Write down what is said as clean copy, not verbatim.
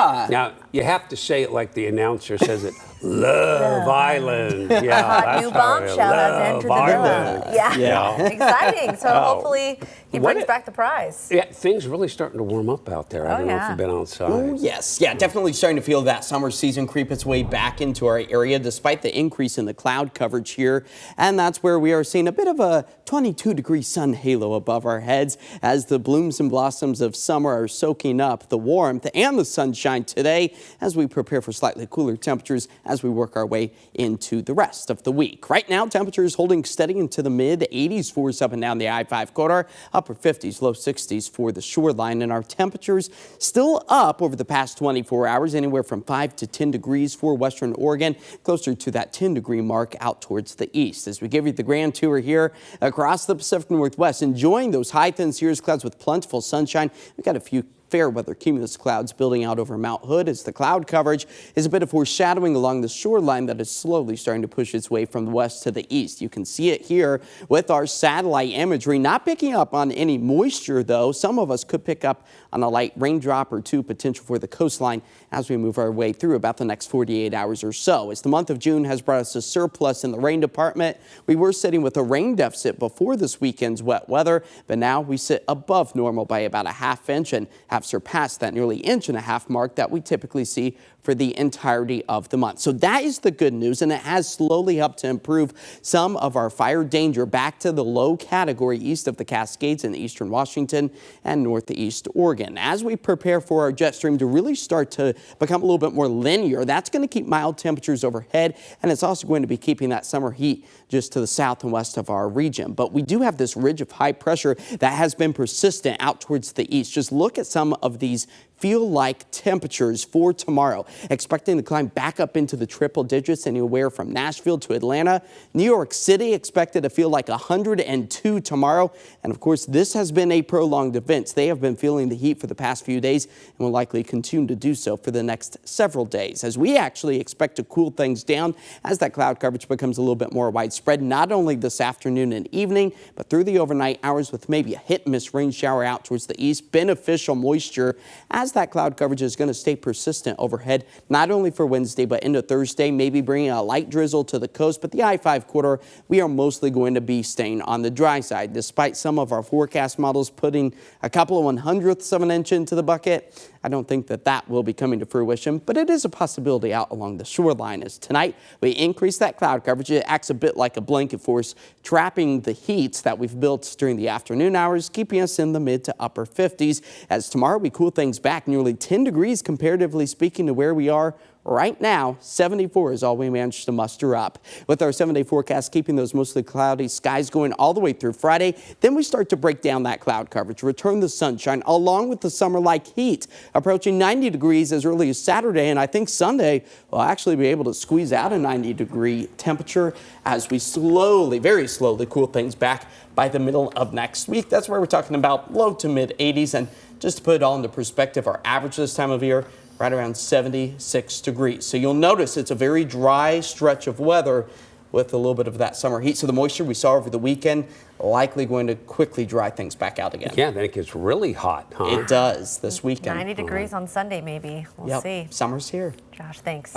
Yeah. Now, you have to say it like the announcer says it. Love Island. Yeah, New bombshell has entered the villa. Yeah. Exciting. So hopefully he brings back the prize. Yeah, things are really starting to warm up out there. I don't know if you've been outside. Oh, yes. Yeah, definitely starting to feel that summer season creep its way back into our area despite the increase in the cloud coverage here. And that's where we are seeing a bit of a 22-degree sun halo above our heads as the blooms and blossoms of summer are soaking up the warmth and the sunshine today as we prepare for slightly cooler temperatures as we work our way into the rest of the week. Right now, temperatures holding steady into the mid-80s for us up and down the I-5 corridor, upper 50s, low 60s for the shoreline, and our temperatures still up over the past 24 hours, anywhere from 5 to 10 degrees for western Oregon, closer to that 10-degree mark out towards the east. As we give you the grand tour here across the Pacific Northwest, enjoying those high, thin cirrus clouds with plentiful sunshine. We've got a few fair weather cumulus clouds building out over Mount Hood as the cloud coverage is a bit of foreshadowing along the shoreline that is slowly starting to push its way from the west to the east. You can see it here with our satellite imagery, not picking up on any moisture though. Some of us could pick up on a light raindrop or two potential for the coastline as we move our way through about the next 48 hours or so. As the month of June has brought us a surplus in the rain department, we were sitting with a rain deficit before this weekend's wet weather, but now we sit above normal by about a ½ inch and have surpassed that nearly 1.5 inch mark that we typically see for the entirety of the month. So that is the good news, and it has slowly helped to improve some of our fire danger back to the low category east of the Cascades in eastern Washington and northeast Oregon. As we prepare for our jet stream to really start to become a little bit more linear, that's going to keep mild temperatures overhead, and it's also going to be keeping that summer heat just to the south and west of our region. But we do have this ridge of high pressure that has been persistent out towards the east. Just look at some of these feel-like temperatures for tomorrow. Expecting to climb back up into the triple digits anywhere from Nashville to Atlanta. New York City expected to feel like 102 tomorrow. And of course, this has been a prolonged event. They have been feeling the heat for the past few days and will likely continue to do so for the next several days, as we actually expect to cool things down as that cloud coverage becomes a little bit more widespread, not only this afternoon and evening, but through the overnight hours with maybe a hit-and-miss rain shower out towards the east. Beneficial moisture as that cloud coverage is going to stay persistent overhead, not only for Wednesday, but into Thursday, maybe bringing a light drizzle to the coast. But the I-5 corridor, we are mostly going to be staying on the dry side, despite some of our forecast models putting a couple of 1/100ths of an inch into the bucket. I don't think that that will be coming to fruition, but it is a possibility out along the shoreline. As tonight we increase that cloud coverage, it acts a bit like a blanket for us, trapping the heat that we've built during the afternoon hours, keeping us in the mid to upper 50s. As tomorrow we cool things back nearly 10 degrees comparatively speaking to where we are right now. 74 is all we managed to muster up. With our 7-day forecast keeping those mostly cloudy skies going all the way through Friday, then we start to break down that cloud coverage, return the sunshine along with the summer-like heat, approaching 90 degrees as early as Saturday, and I think Sunday will actually be able to squeeze out a 90-degree temperature as we slowly, very slowly cool things back by the middle of next week. That's where we're talking about low to mid 80s, and just to put it all into perspective, our average this time of year right around 76 degrees. So you'll notice it's a very dry stretch of weather with a little bit of that summer heat. So the moisture we saw over the weekend likely going to quickly dry things back out again. Yeah, then it gets really hot, huh? It does this weekend. 90 degrees on Sunday maybe. We'll see. Summer's here. Josh, thanks.